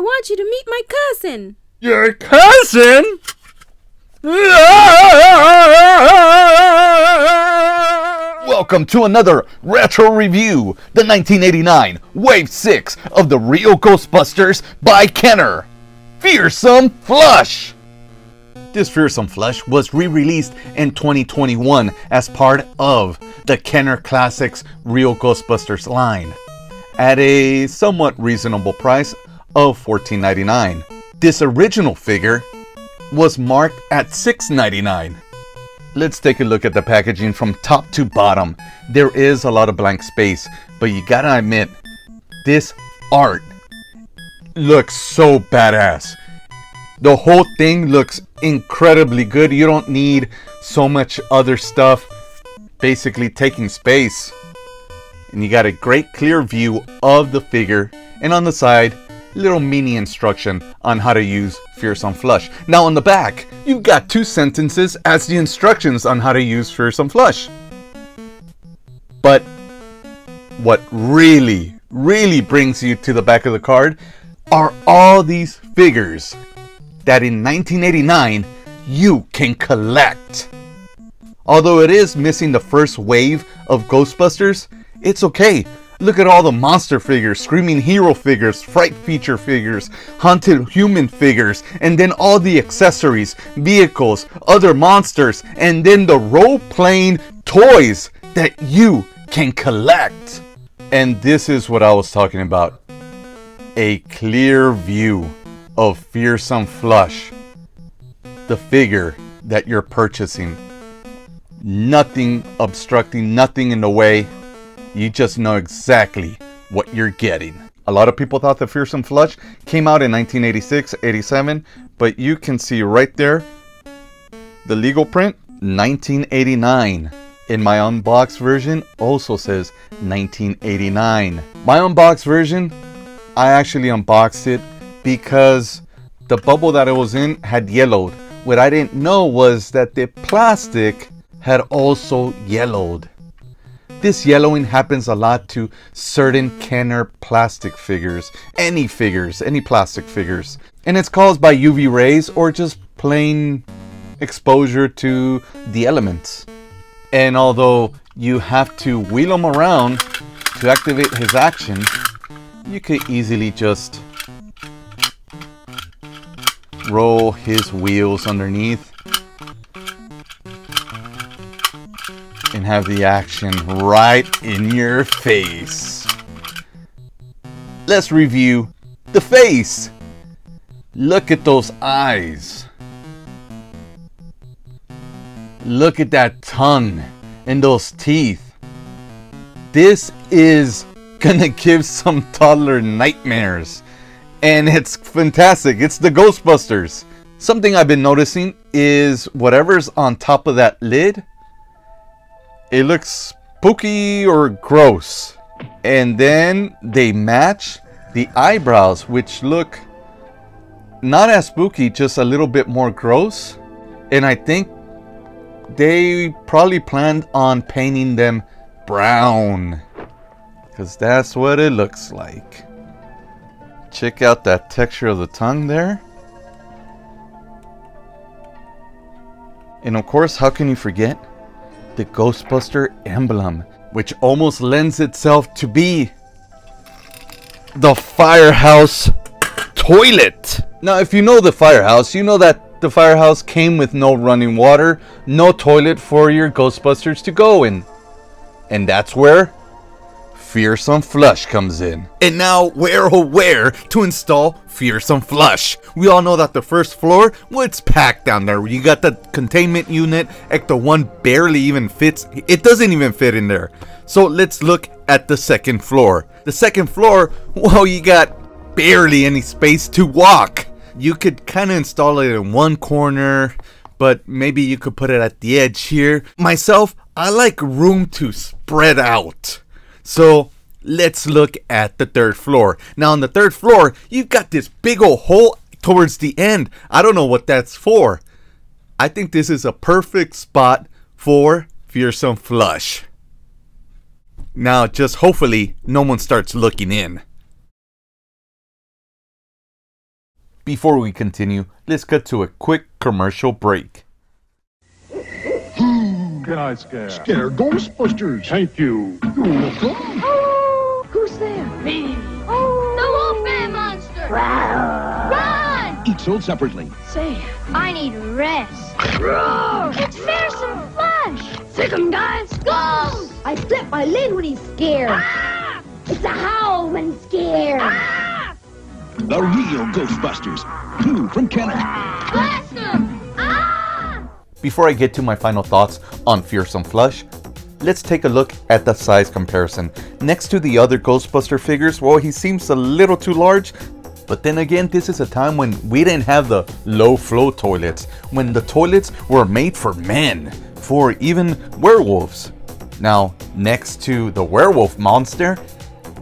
want you to meet my cousin. Your cousin? Welcome to another retro review, the 1989 Wave 6 of the real Ghostbusters by Kenner, Fearsome Flush. This Fearsome Flush was re-released in 2021 as part of the Kenner Classics Real Ghostbusters line at a somewhat reasonable price of $14.99. This original figure was marked at $6.99. Let's take a look at the packaging from top to bottom. There is a lot of blank space, but you gotta admit, this art looks so badass. The whole thing looks incredibly good. You don't need so much other stuff basically taking space. And you got a great clear view of the figure, and on the side, little mini instruction on how to use Fearsome Flush. Now on the back, you've got 2 sentences as the instructions on how to use Fearsome Flush. But what really brings you to the back of the card are all these figures that in 1989 you can collect. Although it is missing the first wave of Ghostbusters, it's okay. Look at all the monster figures, screaming hero figures, fright feature figures, haunted human figures, and then all the accessories, vehicles, other monsters, and then the role-playing toys that you can collect. And this is what I was talking about. A clear view of Fearsome Flush. The figure that you're purchasing. Nothing obstructing, nothing in the way. You just know exactly what you're getting. A lot of people thought the Fearsome Flush came out in 1986, 87, but you can see right there, the legal print, 1989. In my unboxed version, also says 1989. My unboxed version, I actually unboxed it because the bubble that it was in had yellowed. What I didn't know was that the plastic had also yellowed. This yellowing happens a lot to certain Kenner plastic figures, any plastic figures. And it's caused by UV rays or just plain exposure to the elements. And although you have to wheel him around to activate his action, you could easily just roll his wheels underneath and have the action right in your face. Let's review the face. Look at those eyes. Look at that tongue and those teeth. This is gonna give some toddler nightmares. And it's fantastic. It's the Ghostbusters. Something I've been noticing is whatever's on top of that lid, it looks spooky or gross. And then they match the eyebrows, which look not as spooky, just a little bit more gross. And I think they probably planned on painting them brown, because that's what it looks like. Check out that texture of the tongue there. And of course, how can you forget the Ghostbuster emblem, which almost lends itself to be the firehouse toilet. Now, if you know the firehouse, you know that the firehouse came with no running water, no toilet for your Ghostbusters to go in. And that's where Fearsome Flush comes in. And now, where to install Fearsome Flush? We all know that the first floor, well, it's packed down there. You got the containment unit. Ecto 1 barely even fits. It doesn't even fit in there. So let's look at the second floor. The second floor, well, you got barely any space to walk. You could kind of install it in one corner, but maybe you could put it at the edge here. Myself, I like room to spread out. So let's look at the third floor. Now on the third floor, you've got this big old hole towards the end. I don't know what that's for. I think this is a perfect spot for Fearsome Flush. Now just hopefully no one starts looking in. Before we continue, let's cut to a quick commercial break. Can I scare? Scare Ghostbusters. Thank you. Oh, who's there? Me. Oh, The Wolfman Monster! Run! Each sold separately. say, I need rest. roar! It's Fearsome Flush! Sick 'em, guys! Go! I flip my lid when he's scared. Ah! It's a howl when he's scared. Ah! The real Ghostbusters. New from Kenner. Blast him! Ah! Before I get to my final thoughts on Fearsome Flush, let's take a look at the size comparison. Next to the other Ghostbuster figures, well, he seems a little too large. But then again, this is a time when we didn't have the low flow toilets, when the toilets were made for men, for even werewolves. Now, next to the werewolf monster,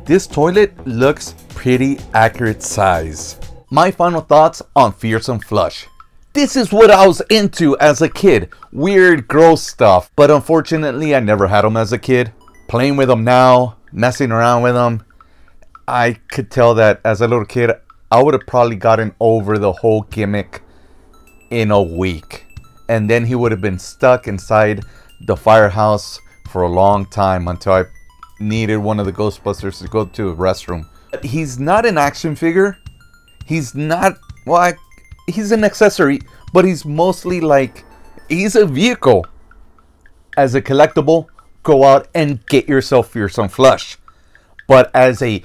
this toilet looks pretty accurate size. My final thoughts on Fearsome Flush. This is what I was into as a kid. Weird, gross stuff. But unfortunately, I never had them as a kid. Playing with them now, messing around with them, I could tell that as a little kid, I would have probably gotten over the whole gimmick in a week. And then he would have been stuck inside the firehouse for a long time until I needed one of the Ghostbusters to go to the restroom. He's not an action figure. He's not, well, he's an accessory, but he's mostly like, he's a vehicle. As a collectible, go out and get yourself Fearsome Flush. But as a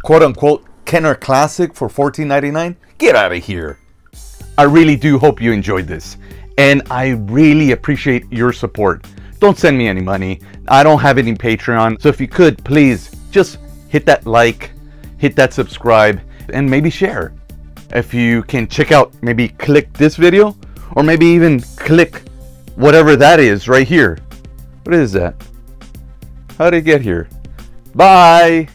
quote-unquote Kenner classic for $14.99, get out of here. I really do hope you enjoyed this, and I really appreciate your support. Don't send me any money. I don't have any Patreon, so if you could, please just hit that like, hit that subscribe, and maybe share. If you can check out, maybe click this video, or maybe even click whatever that is right here. What is that? How did it get here? Bye!